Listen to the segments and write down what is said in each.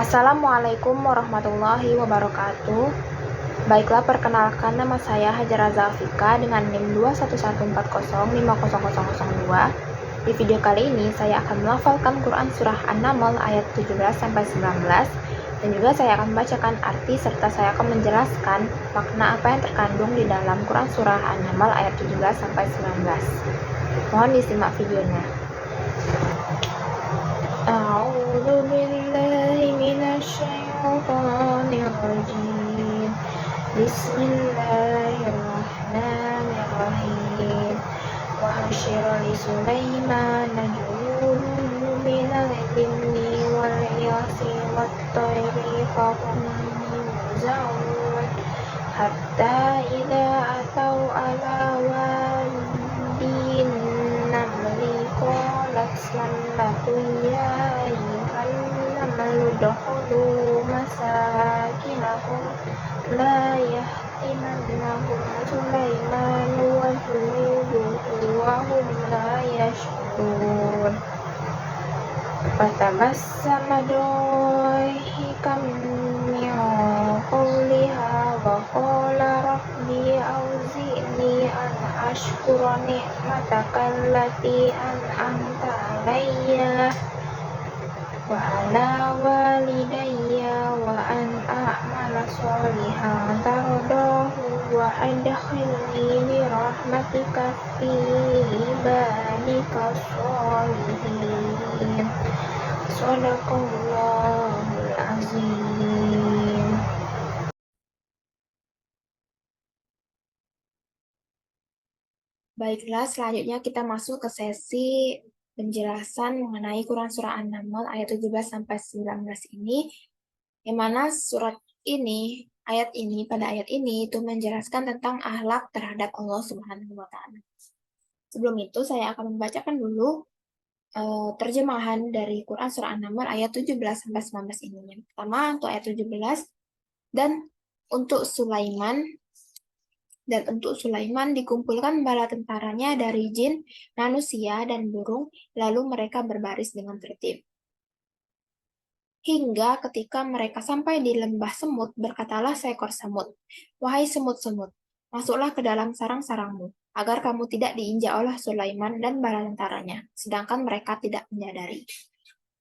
Assalamualaikum warahmatullahi wabarakatuh. Baiklah, perkenalkan, nama saya Hajar Azafika dengan NIM 21140500002. Di video kali ini saya akan melafalkan Quran Surah An-Naml ayat 17-19 dan juga saya akan membacakan arti serta saya akan menjelaskan makna apa yang terkandung di dalam Quran Surah An-Naml ayat 17-19. Mohon disimak videonya. A'udzu billahi minasy syaithanir rajim. Bismillahirrahmanirrahim. Wa hasyara li Sulaiman junuduhu minal jinni wal insi wat tayri fahum yuzaun hatta idza atau ala wadin namli qalat lammatun ya ayyuhan namlu udkhulu masakinakum la yahtimannakum Sulaiman wa junuduhu wa hum la yash'urun. Fatabassama dahikan min qawliha wa qala rabbi awzi'ni an ashkura ni'mataka allati an'amta alayya wa ala walidayya wa an a'mala sholihan tardahu wa adkhilni bi rahmatika fi ibadika sholihin. Shadaqallahul azim. Baiklah, selanjutnya kita masuk ke sesi penjelasan mengenai Quran Surah An-Naml ayat 17-19 ini, yang mana pada ayat ini itu menjelaskan tentang akhlak terhadap Allah Subhanahu wa Ta'ala. Sebelum itu, saya akan membacakan dulu terjemahan dari Quran Surah An-Naml ayat 17-19 ini. Yang pertama untuk ayat 17, dan untuk Sulaiman dikumpulkan bala tentaranya dari jin, manusia, dan burung, lalu mereka berbaris dengan tertib. Hingga ketika mereka sampai di lembah semut, berkatalah seekor semut, "Wahai semut-semut, masuklah ke dalam sarang-sarangmu, agar kamu tidak diinjak oleh Sulaiman dan bala tentaranya, sedangkan mereka tidak menyadari."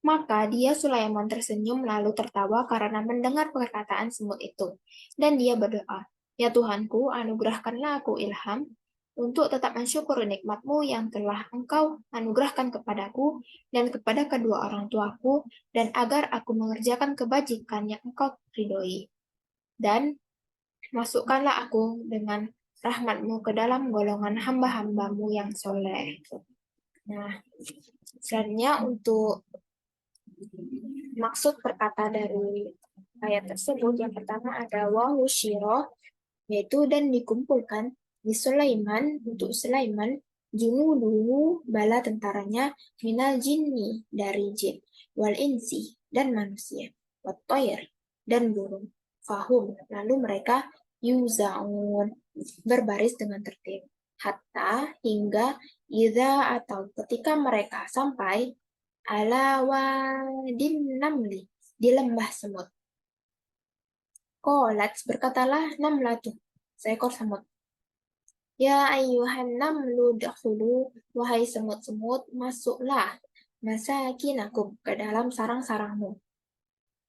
Maka Sulaiman tersenyum lalu tertawa karena mendengar perkataan semut itu. Dan dia berdoa, "Ya Tuhanku, anugerahkanlah aku ilham untuk tetap mensyukuri nikmat-Mu yang telah Engkau anugerahkan kepadaku dan kepada kedua orang tuaku, dan agar aku mengerjakan kebajikan yang Engkau ridhoi. Dan masukkanlah aku dengan rahmat-Mu ke dalam golongan hamba-hamba-Mu yang soleh." Nah, selanjutnya untuk maksud perkata dari ayat tersebut, yang pertama ada wahu syiro, yaitu dan dikumpulkan di Sulaiman, untuk Sulaiman, junuduhu, bala tentaranya, minal jinni, dari jin, wal insi, dan manusia, wat toir, dan burung, fahum, lalu mereka yuzaun, berbaris dengan tertib, hatta, hingga, idza, atau ketika mereka sampai ala wadin namli, di lembah semut. Qalat, berkatalah namlatu, seekor semut, ya ayyuhan namlu dakhulu, wahai semut-semut, masuklah masakinakum, ke dalam sarang-sarangmu.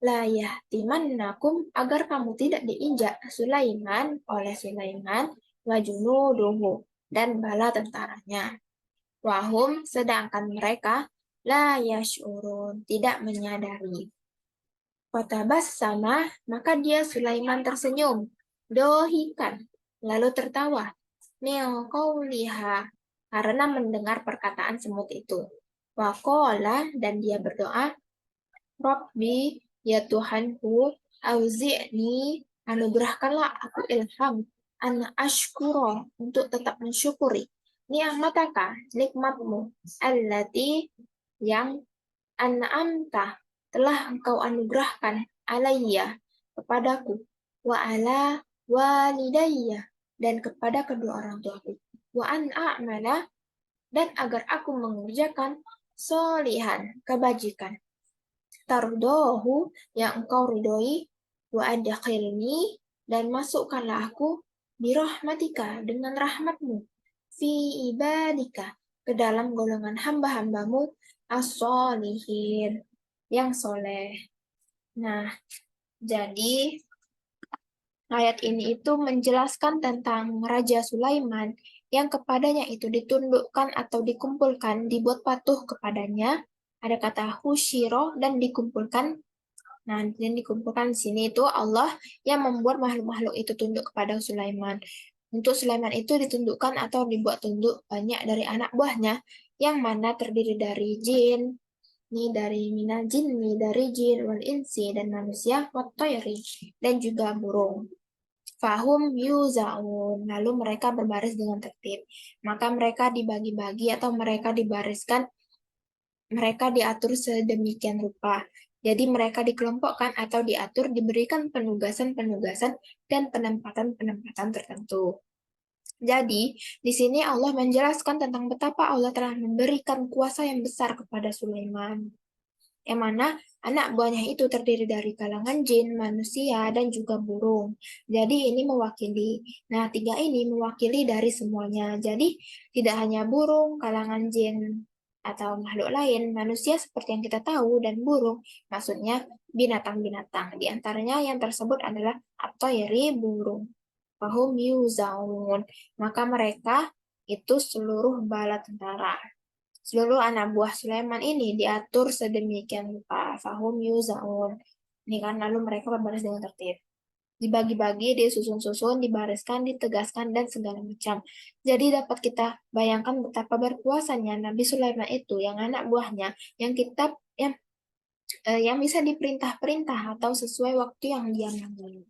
La yahtimannakum, agar kamu tidak diinjak Sulaiman, oleh Sulaiman, wa junuduhu, dan bala tentaranya. Wahum, sedangkan mereka, la yash'urun, tidak menyadari. Fatabassama, maka Sulaiman tersenyum, dohikan, lalu tertawa, min qawliha, karena mendengar perkataan semut itu. Wa qala, dan dia berdoa, Rabbi, ya Tuhanku, auzi'ni, anugerahkanlah aku ilham, an ashkuro, untuk tetap mensyukuri, ni'mataka, nikmatmu, allati, yang an'amta, telah engkau anugerahkan, alayya, kepadaku, wa ala walidayya, dan kepada kedua orang tuaku, wa an a'mala, dan agar aku mengerjakan solihan, kebajikan, tardohu, yang engkau ridhoi, wa adkhilni, dan masukkanlah aku birahmatika, dengan rahmatmu, fi ibadika, ke dalam golongan hamba-hambamu, as-solihin, yang soleh. Nah, jadi ayat ini itu menjelaskan tentang Raja Sulaiman yang kepadanya itu ditundukkan atau dikumpulkan, dibuat patuh kepadanya. Ada kata husyiro dan dikumpulkan. Nah, yang dikumpulkan di sini itu Allah yang membuat makhluk-makhluk itu tunduk kepada Sulaiman. Untuk Sulaiman itu ditundukkan atau dibuat tunduk banyak dari anak buahnya, yang mana terdiri dari jin, nih dari minal jinni, dari jin, wal insi, dan manusia, wat dan juga burung. Fahum yuzaun, lalu mereka berbaris dengan tertib. Maka mereka dibagi-bagi atau mereka dibariskan, mereka diatur sedemikian rupa. Jadi mereka dikelompokkan atau diatur, diberikan penugasan-penugasan dan penempatan-penempatan tertentu. Jadi, di sini Allah menjelaskan tentang betapa Allah telah memberikan kuasa yang besar kepada Sulaiman, yang mana anak buahnya itu terdiri dari kalangan jin, manusia, dan juga burung. Jadi ini mewakili. Nah, tiga ini mewakili dari semuanya. Jadi tidak hanya burung, kalangan jin, atau makhluk lain, manusia seperti yang kita tahu, dan burung, maksudnya binatang-binatang. Di antaranya yang tersebut adalah at-tayri, burung. Fahum yuzaun. Maka mereka itu seluruh bala tentara. Seluruh anak buah Sulaiman ini diatur sedemikian rupa. Fahum yuzaun. Ini kan lalu mereka berbaris dengan tertib. Dibagi-bagi, disusun-susun, dibariskan, ditegaskan, dan segala macam. Jadi dapat kita bayangkan betapa berkuasanya Nabi Sulaiman itu, yang anak buahnya, yang kitab, yang bisa diperintah-perintah atau sesuai waktu yang dia mau.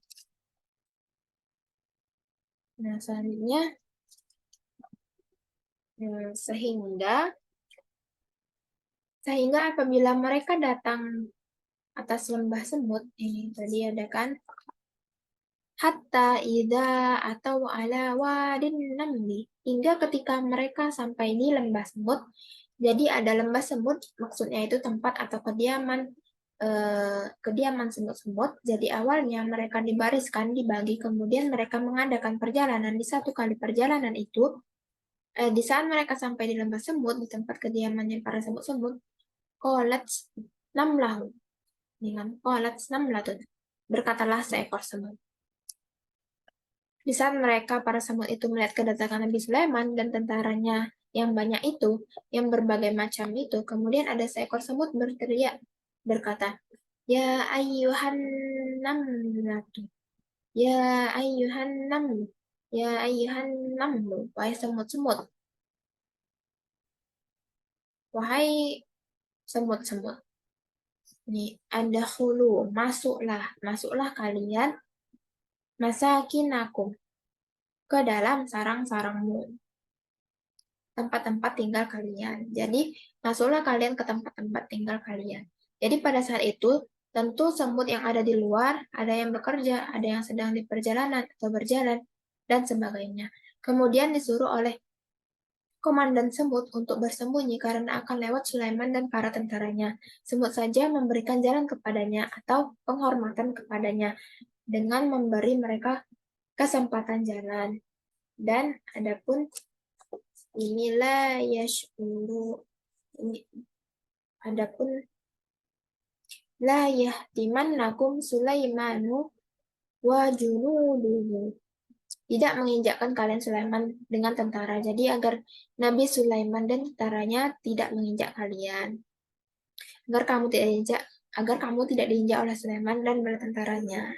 Nah, selanjutnya, sehingga apabila mereka datang atas lembah semut, ini tadi ada kan, hatta ida atau ala wadin namli, hingga ketika mereka sampai di lembah semut. Jadi ada lembah semut, maksudnya itu tempat atau kediaman semut-semut. Jadi awalnya mereka dibariskan, dibagi, kemudian mereka mengadakan perjalanan. Di satu kali perjalanan itu, di saat mereka sampai di lembah semut, di tempat kediamannya para semut-semut, qalat namlahu, dengan qalat namlatun, berkatalah seekor semut. Di saat mereka, para semut itu melihat kedatangan Nabi Sulaiman dan tentaranya yang banyak itu, yang berbagai macam itu, kemudian ada seekor semut berteriak, berkata, Ya ayyuhan namlatu, Ya ayyuhan namlu, Ya ayyuhan namlu, wahai semut-semut, wahai semut-semut. Ini ada hulu, masuklah kalian, masakinakum, ke dalam sarang-sarangmu, tempat-tempat tinggal kalian. Jadi, masuklah kalian ke tempat-tempat tinggal kalian. Jadi, pada saat itu, tentu semut yang ada di luar, ada yang bekerja, ada yang sedang di perjalanan atau berjalan, dan sebagainya. Kemudian disuruh oleh komandan semut untuk bersembunyi karena akan lewat Sulaiman dan para tentaranya. Semut saja memberikan jalan kepadanya atau penghormatan kepadanya dengan memberi mereka kesempatan jalan. Dan adapun inilah yashuru, ini adapun la yahtimannakum Sulaimanu wa junuduhu, tidak menginjakkan kalian Sulaiman dengan tentara. Jadi agar Nabi Sulaiman dan tentaranya tidak menginjak kalian. Agar kamu tidak diinjak oleh Sulaiman dan bala tentaranya.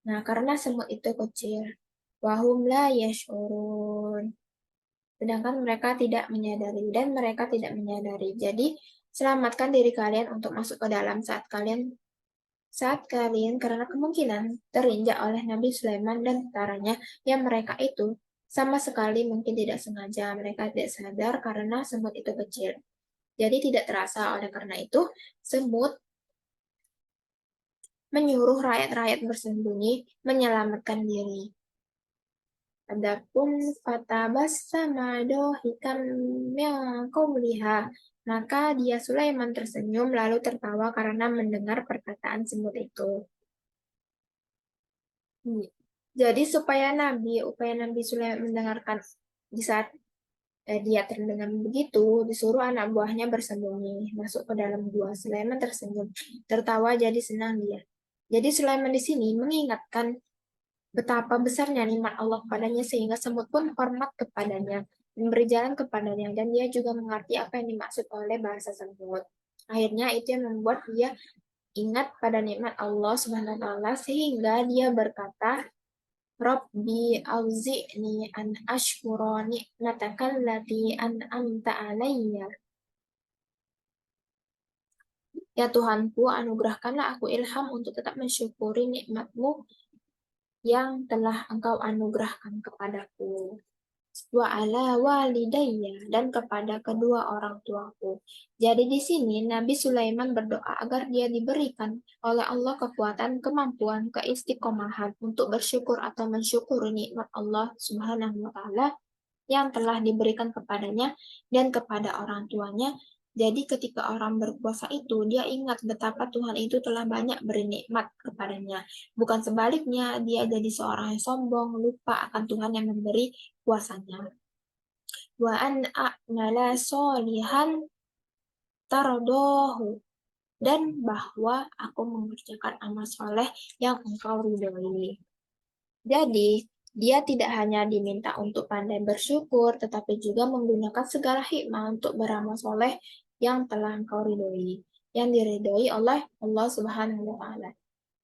Nah, karena semut itu kecil, wahum la yashurun. Sedangkan mereka tidak menyadari dan mereka tidak menyadari. Jadi, selamatkan diri kalian untuk masuk ke dalam saat kalian karena kemungkinan terinjak oleh Nabi Sulaiman dan tentaranya, yang mereka itu sama sekali mungkin tidak sengaja, mereka tidak sadar karena semut itu kecil. Jadi tidak terasa, oleh karena itu semut menyuruh rakyat-rakyat bersembunyi menyelamatkan diri. Adapun fatabas sama dohikam yang qawliha, Maka dia Sulaiman tersenyum lalu tertawa karena mendengar perkataan semut itu. Jadi upaya Nabi Sulaiman mendengarkan di saat dia terdengar begitu, disuruh anak buahnya bersembunyi, masuk ke dalam gua. Sulaiman tersenyum, tertawa jadi senang dia. Jadi Sulaiman di sini mengingatkan betapa besarnya nikmat Allah padanya sehingga semut pun hormat kepadanya dan berjalan kepadanya dan dia juga mengerti apa yang dimaksud oleh bahasa semut. Akhirnya itu yang membuat dia ingat pada nikmat Allah Subhanahu wa taala sehingga dia berkata, Rabbi auzi'ni an ashkura ni'mataka allati an'amta alayya. Ya Tuhanku, anugerahkanlah aku ilham untuk tetap mensyukuri nikmatmu yang telah Engkau anugerahkan kepadaku. Wa ala walidayya dan kepada kedua orang tuaku. Jadi di sini Nabi Sulaiman berdoa agar dia diberikan oleh Allah kekuatan, kemampuan, keistiqomahan untuk bersyukur atau mensyukuri nikmat Allah Subhanahu wa taala yang telah diberikan kepadanya dan kepada orang tuanya. Jadi ketika orang berpuasa itu, dia ingat betapa Tuhan itu telah banyak beri nikmat kepadanya. Bukan sebaliknya, dia jadi seorang yang sombong, lupa akan Tuhan yang memberi kuasanya. Wa an a'mala solihan tardohu. Dan bahwa aku mengerjakan amal soleh yang engkau ridhoi. Jadi, dia tidak hanya diminta untuk pandai bersyukur, tetapi juga menggunakan segala hikmah untuk beramal soleh yang telah engkau ridhoi, yang diridhoi oleh Allah Subhanahu wa Ta'ala.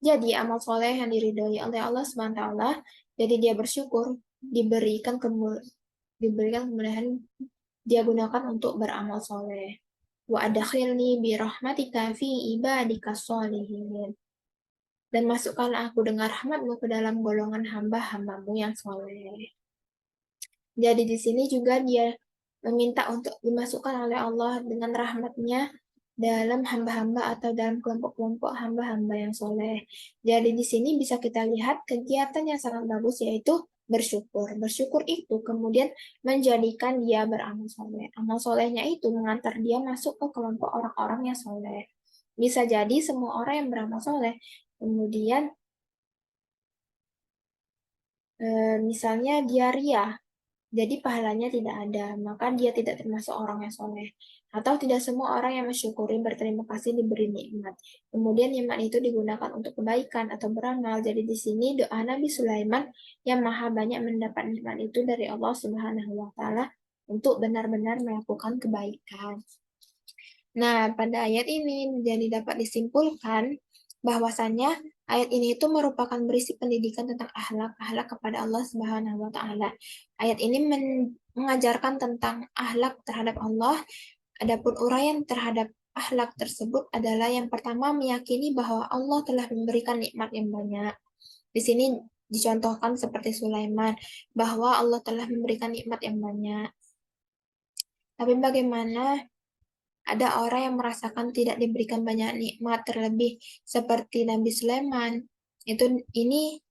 Jadi, amal soleh yang diridhoi oleh Allah Subhanahu wa Ta'ala, jadi dia bersyukur, diberikan kemudahan, dia gunakan untuk beramal soleh. Wa adkhilni bi rahmatika fi ibadika sholihin. Dan masukkanlah aku dengan rahmatmu ke dalam golongan hamba-hambamu yang soleh. Jadi di sini juga dia meminta untuk dimasukkan oleh Allah dengan rahmatnya dalam hamba-hamba atau dalam kelompok-kelompok hamba-hamba yang soleh. Jadi di sini bisa kita lihat kegiatan yang sangat bagus yaitu bersyukur. Bersyukur itu kemudian menjadikan dia beramal soleh. Amal solehnya itu mengantar dia masuk ke kelompok orang-orang yang soleh. Bisa jadi semua orang yang beramal soleh kemudian misalnya dia ria, jadi pahalanya tidak ada, maka dia tidak termasuk orang yang soleh. Atau tidak semua orang yang mensyukuri berterima kasih diberi nikmat. Kemudian nikmat itu digunakan untuk kebaikan atau beramal. Jadi di sini doa Nabi Sulaiman yang maha banyak mendapat nikmat itu dari Allah Subhanahu wa Ta'ala untuk benar-benar melakukan kebaikan. Nah, pada ayat ini jadi dapat disimpulkan bahwasannya ayat ini itu merupakan berisi pendidikan tentang akhlak kepada Allah Subhanahu wa taala. Ayat ini mengajarkan tentang akhlak terhadap Allah. Adapun uraian terhadap akhlak tersebut adalah yang pertama meyakini bahwa Allah telah memberikan nikmat yang banyak. Di sini dicontohkan seperti Sulaiman bahwa Allah telah memberikan nikmat yang banyak. Tapi bagaimana ada orang yang merasakan tidak diberikan banyak nikmat terlebih seperti Nabi Sulaiman. Ini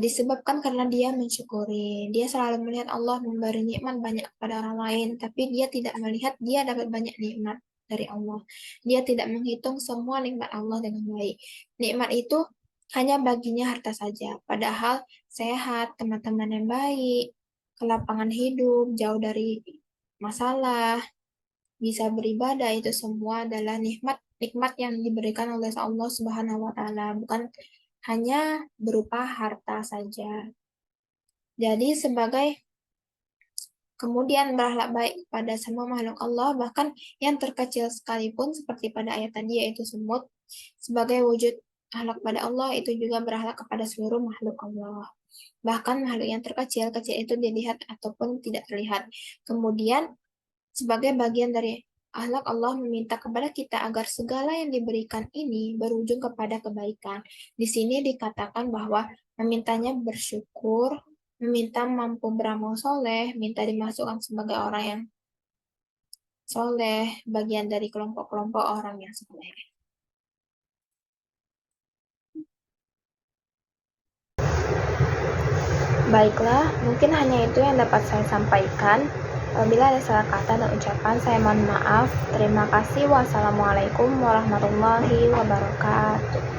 disebabkan karena dia mensyukuri. Dia selalu melihat Allah memberi nikmat banyak kepada orang lain, tapi dia tidak melihat dia dapat banyak nikmat dari Allah. Dia tidak menghitung semua nikmat Allah dengan baik. Nikmat itu hanya baginya harta saja, padahal sehat, teman-teman yang baik, kelapangan hidup, jauh dari masalah, bisa beribadah itu semua adalah nikmat yang diberikan oleh Allah Subhanahu wa taala, bukan hanya berupa harta saja. Jadi sebagai kemudian berakhlak baik pada semua makhluk Allah, bahkan yang terkecil sekalipun seperti pada ayat tadi yaitu semut, sebagai wujud akhlak pada Allah itu juga berakhlak kepada seluruh makhluk Allah. Bahkan makhluk yang terkecil, kecil itu dilihat ataupun tidak terlihat. Kemudian sebagai bagian dari akhlak Allah meminta kepada kita agar segala yang diberikan ini berujung kepada kebaikan. Di sini dikatakan bahwa memintanya bersyukur, meminta mampu beramal soleh, minta dimasukkan sebagai orang yang soleh, bagian dari kelompok-kelompok orang yang soleh. Baiklah, mungkin hanya itu yang dapat saya sampaikan. Apabila ada salah kata dan ucapan, saya mohon maaf. Terima kasih. Wassalamualaikum warahmatullahi wabarakatuh.